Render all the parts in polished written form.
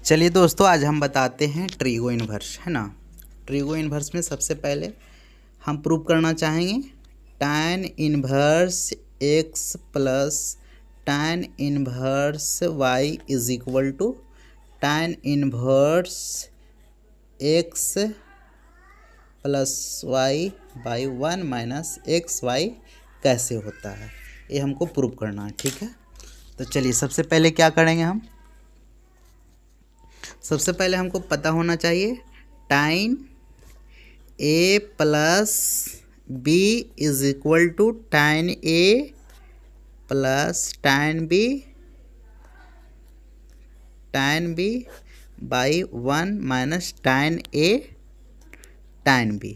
चलिए दोस्तों, आज हम बताते हैं ट्रीगो इन्वर्स, है ना। ट्रीगो इन्वर्स में सबसे पहले हम प्रूव करना चाहेंगे tan inverse x plus tan inverse y is equal to tan inverse x plus y by 1 minus x y कैसे होता है, ये हमको प्रूव करना है। ठीक है, तो चलिए सबसे पहले क्या करेंगे हम। सबसे पहले हमको पता होना चाहिए tan a plus b is equal to tan a plus tan b by 1 minus tan a tan b,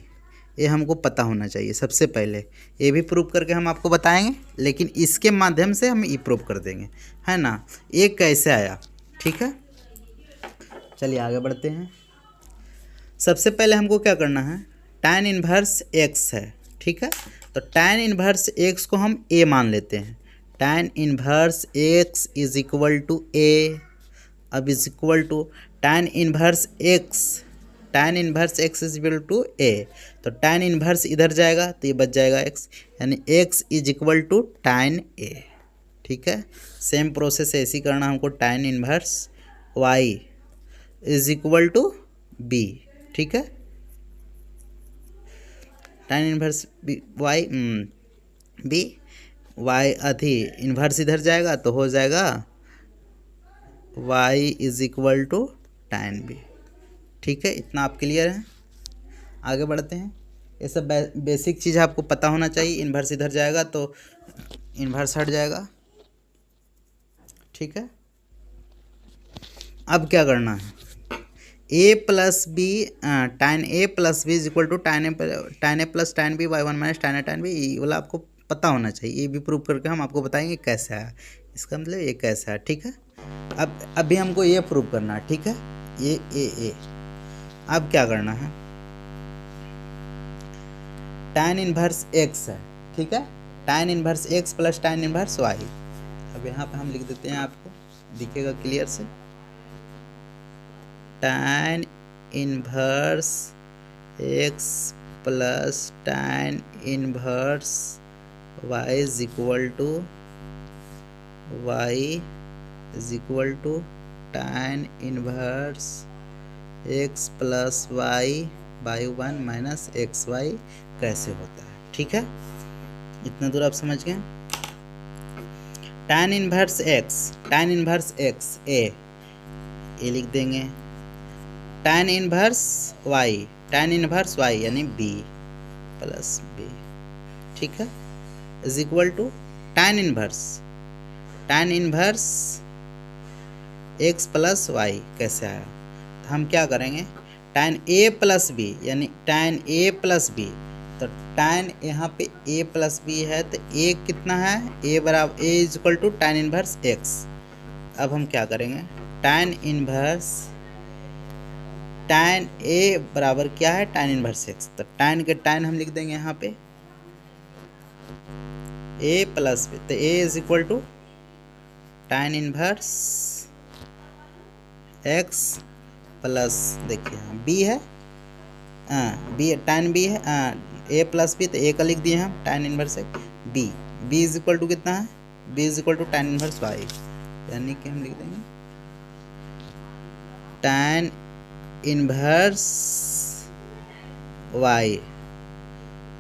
ये हमको पता होना चाहिए। सबसे पहले ये भी प्रूव करके हम आपको बताएंगे, लेकिन इसके माध्यम से हम ये प्रूव कर देंगे, है ना। ये कैसे आया, ठीक है। चलिए आगे बढ़ते हैं। सबसे पहले हमको क्या करना है, tan इन्वर्स x है, ठीक है। तो tan इन्वर्स x को हम a मान लेते हैं। tan inverse x is equal to a, अब is equal to tan inverse x is equal to a, तो tan इन्वर्स इधर जाएगा तो ये बच जाएगा x, यानी x is equal to tan a। ठीक है, सेम प्रोसेस ऐसी करना हमको। tan inverse y is equal to b, ठीक है। tan inverse y b y अथी इन्वर्स इधर जाएगा तो हो जाएगा y is equal to tan b। ठीक है, इतना आप क्लियर है। आगे बढ़ते हैं। ये सब बेसिक चीज़ आपको पता होना चाहिए। इन्वर्स इधर जाएगा तो इन्वर्स हट जाएगा, ठीक है। अब क्या करना है, a plus B tan a plus B is equal to tan a plus tan b by 1 minus tan a tan b, ये वाला आपको पता होना चाहिए। ये भी प्रूव करके हम आपको बताएंगे कैसे आया, इसका मतलब ये कैसे है, ठीक है। अब अभी हमको ये प्रूव करना है, ठीक है। ये ए अब क्या करना है, tan इन्वर्स x है, ठीक है। tan inverse x plus tan inverse y, अब यहाँ पे हम लिख देते हैं, आपको दिखेगा क्लियर से। tan inverse x plus tan inverse y is equal to tan inverse x plus y by 1 minus x y कैसे होता है, ठीक है। इतना दूर आप समझ गए। tan इन्वर्स x a, ये लिख देंगे। tan इन्वर्स y यानी b प्लस b, ठीक है, is equal to tan inverse x plus y कैसे आया, तो हम क्या करेंगे, tan a प्लस b यानी tan a प्लस b, तो tan यहाँ पे a प्लस b है तो a कितना है, a बराबर a is equal to tan inverse x। अब हम क्या करेंगे, tan a बराबर क्या है, tan इन्वर्स x, तो tan के tan हम लिख देंगे यहाँ पे a प्लस b, तो a is equal to tan inverse x plus, देखिए b है, b tan b है, a प्लस b, तो a का लिख दिए हम tan inverse b is equal to कितना है, b is equal to tan inverse y, यानी कि हम लिख देंगे tan inverse y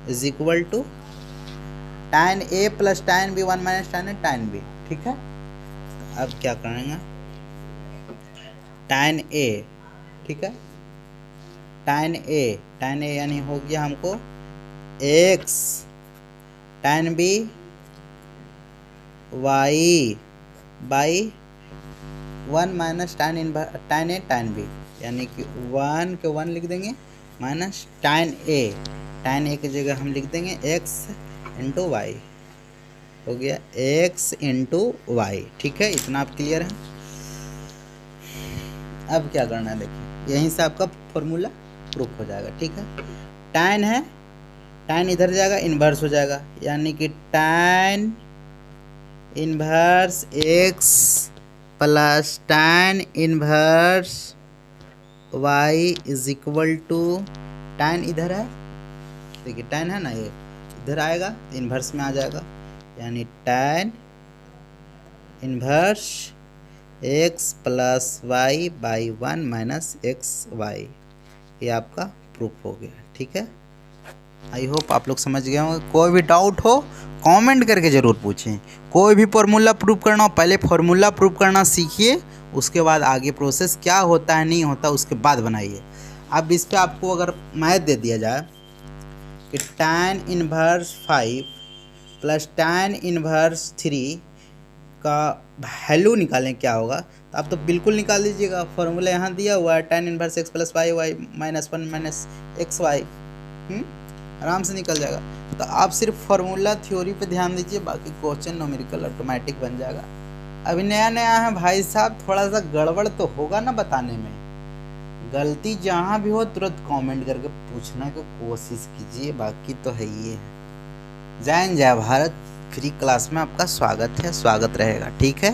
is equal to tan a plus tan b 1 minus tan b, ठीक है। अब क्या करेंगे, tan a, ठीक है, tan a यानी हो गया हमको x tan b y by 1 minus tan a tan b, यानी कि 1 के 1 लिख देंगे माइनस tan a की जगह हम लिख देंगे x इंटू वाई, हो गया x इंटू वाई, ठीक है। इतना आप क्लियर है। अब क्या करना है, देखिए यहीं से आपका फॉर्मूला प्रूफ हो जाएगा, ठीक है। tan है, tan इधर जाएगा इन्वर्स हो जाएगा, यानी कि tan inverse x plus tan inverse y is equal to, tan इधर है, देखिए tan है ना, ये इधर आएगा इन्वर्स में आ जाएगा, यानी tan inverse x plus y by 1 minus x y. ये आपका प्रूफ हो गया। ठीक है, आई होप आप लोग समझ गए होंगे। कोई भी डाउट हो कमेंट करके ज़रूर पूछें। कोई भी फॉर्मूला प्रूफ करना हो पहले फॉर्मूला प्रूफ करना सीखिए, उसके बाद आगे प्रोसेस क्या होता है नहीं होता उसके बाद बनाइए। अब इस पे आपको अगर मैथ दे दिया जाए कि tan inverse 5 plus tan inverse 3 का वैल्यू निकालें क्या होगा, तो आप तो बिल्कुल निकाल दीजिएगा। फॉर्मूला यहाँ दिया हुआ है tan inverse x plus y y minus 1 minus x y, आराम से निकल जाएगा। तो आप सिर्फ फार्मूला थ्योरी पे ध्यान दीजिए, बाकी क्वेश्चन न्यूमेरिकल ऑटोमेटिक बन जाएगा। अभी नया नया है भाई साहब, थोड़ा सा गड़बड़ तो होगा ना बताने में, गलती जहाँ भी हो तुरंत कमेंट करके पूछने की कोशिश कीजिए, बाकी तो है ही है। जय हिंद जय भारत, फ्री क्लास में आपका स्वागत है, स्वागत रहेगा। ठीक है।